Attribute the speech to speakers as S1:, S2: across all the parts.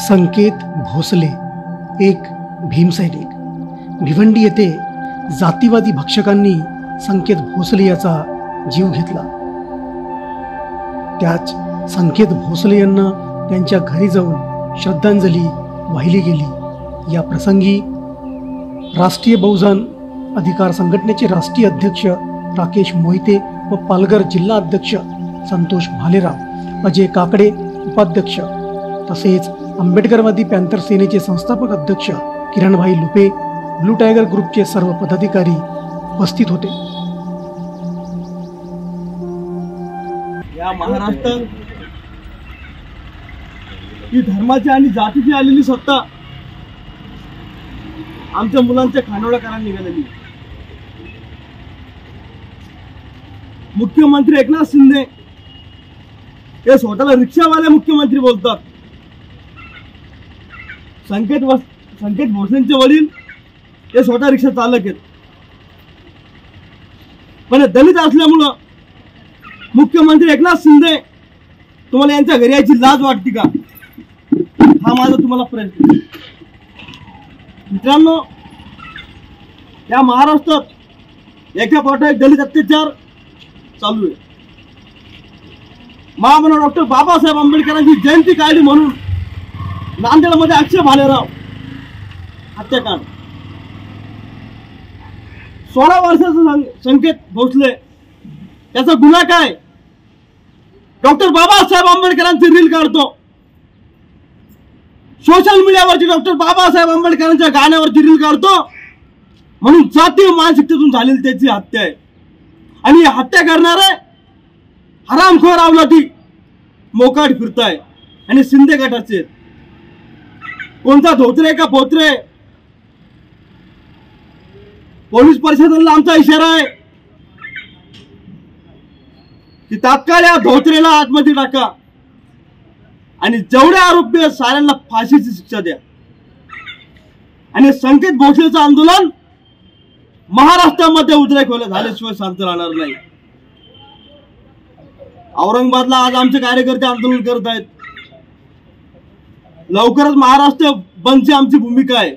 S1: संकेत भोसले एक भीमसैनिक। भिवंडी येथे जातीवादी भक्षकांनी संकेत भोसले याचा जीव घेतला। त्याच संकेत भोसले यांना त्यांच्या घरी जाऊन श्रद्धांजली वाहिली गेली। या प्रसंगी राष्ट्रीय बहुजन अधिकार संघटनेचे राष्ट्रीय अध्यक्ष राकेश मोहिते व पालघर जिल्हा अध्यक्ष संतोष भालेराव, अजय काकडे उपाध्यक्ष, तसेच आंबेडकरवादी पॅंथर सेनेचे संस्थापक अध्यक्ष किरणभाई लुपे, ब्लू टायगर ग्रुपचे सर्व पदाधिकारी उपस्थित होते।
S2: या महाराष्ट्रात ही धर्माची आणि जातीची आलेली सत्ता आमच्या मुलांच्या खांडोळा करायला निघालेली। मुख्यमंत्री एकनाथ शिंदे हे स्वतःला रिक्षावाले मुख्यमंत्री बोलतात। संकेत भोसलेंचे वडील हे स्वतः रिक्षा चालक आहेत, पण दलित असल्यामुळं मुख्यमंत्री एकनाथ शिंदे तुम्हाला यांच्या घरी यायची लाज वाटते का? हा माझा तुम्हाला प्रश्न। मित्रांनो, या महाराष्ट्रात एका पाठोपाठ एक दलित अत्याचार चालू आहे। महामानव डॉक्टर बाबासाहेब आंबेडकरांची जयंती काढली म्हणून नांदेडमध्ये अक्षय भालेराव हत्याकांड। 16 वर्षाचा संकेत भोसले, त्याचा गुन्हा काय? डॉक्टर बाबासाहेब आंबेडकरांची रील काढतो, सोशल मीडियावरची डॉक्टर बाबासाहेब आंबेडकरांच्या गाण्यावरची रील काढतो म्हणून जातीय मानसिकतेतून झालेली त्याची हत्या आहे। आणि हत्या करणारे हरामखोर अवलादी मोकाट फिरताय आणि शिंदे गटाचे कोणता धोत्रे का पोत्रे? पोलीस प्रशासनाला आमचा इशारा आहे की तात्काळ या धोत्रेला आतमध्ये टाका आणि जेवढे आरोपी आहेत साऱ्यांना फाशीची शिक्षा द्या। आणि संकेत भोसलेचं आंदोलन महाराष्ट्रामध्ये उद्रेक झाल्याशिवाय शांत राहणार नाही। औरंगाबादला आज आमचे कार्यकर्ते आंदोलन करत आहेत। लवकरच महाराष्ट्र बंदची आमची भूमिका आहे।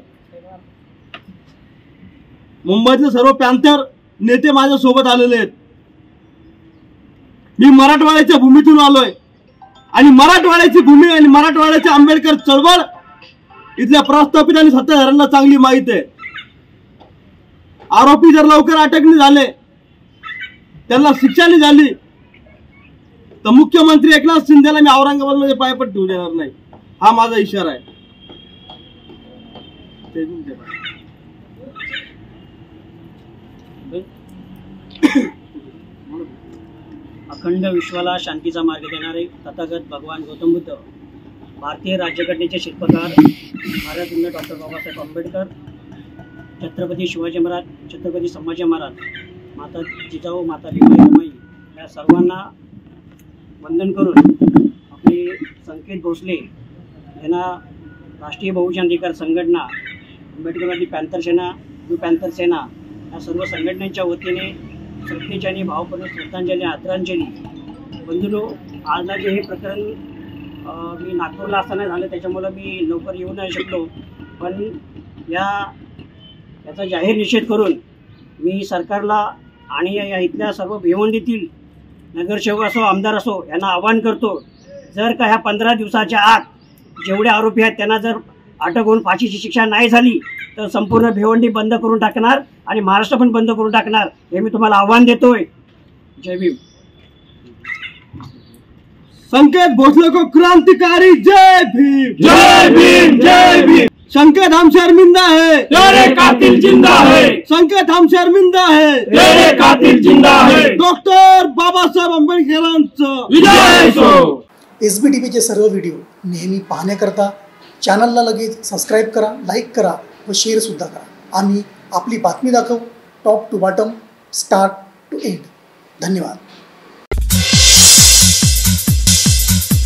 S2: मुंबईतले सर्व पॅंथर नेते माझ्या सोबत आलेले आहेत। मी मराठवाड्याच्या भूमीतून आलोय आणि मराठवाड्याची भूमी आणि मराठवाड्याची आंबेडकर चळवळ इथल्या प्रस्थापित आणि सत्ताधाऱ्यांना चांगली माहित आहे। आरोपी जर लवकर अटक नाही झाले, त्यांना शिक्षा नाही झाली, तर मुख्यमंत्री एकनाथ शिंदेला मी औरंगाबादमध्ये पायपट ठेवू देणार नाही। हा माझा इशारा आहे।
S3: अखंड विश्वाला शांतीचा मार्ग देणारे तथागत भगवान गौतम बुद्ध, भारतीय राज्यघटनेचे शिल्पकार भारतरत्न डॉक्टर बाबासाहेब आंबेडकर, छत्रपती शिवाजी महाराज, छत्रपती संभाजी महाराज, माता जिजाऊ, माता भीमाई या सर्वांना वंदन करून आपले संकेत भोसले यांना राष्ट्रीय बहुजन अधिकार संघटना, आंबेडकरवादी पॅंथर सेना, ब्लू पॅंथर सेना या सर्व संघटनेच्या वतीने श्रद्धेची आणि भावपूर्ण श्रद्धांजली, आदरांजली। बंधूंनो, आजला जे हे प्रकरण मी नागपूरला असताना झालं, त्याच्यामुळं मी लवकर येऊ नाही शकलो, पण याचा जाहीर निषेध करून मी सरकारला आणि या इथल्या सर्व भिवंडीतील नगरसेवक असो, आमदार असो, यांना आवाहन करतो, जर का ह्या 15 दिवसाच्या आत जेवढे आरोपी आहेत त्यांना जर अटक होऊन फाशीची शिक्षा नाही झाली तर संपूर्ण भिवंडी बंद करून टाकणार आणि महाराष्ट्र पण बंद करून टाकणार, हे मी तुम्हाला आव्हान देतोय। जय भीम।
S2: संकेत भोसले को क्रांतिकारी जय भीम,
S4: जय भीम, जय भीम।
S2: संकेत हम शर्मिंदा है,
S4: तेरे कातिल जिंदा है।
S2: संकेत हम शर्मिंदा है,
S4: तेरे कातिल जिंदा है।
S2: डॉक्टर बाबासाहेब आंबेडकरांचं
S4: विजय असो।
S1: SBTVचे सर्व व्हिडिओ नेहमी पाहण्याकरता चॅनलला लगेच सबस्क्राईब करा, लाईक करा व शेअर सुद्धा करा। आम्ही आपली बातमी दाखवू, top to bottom, start to end. धन्यवाद।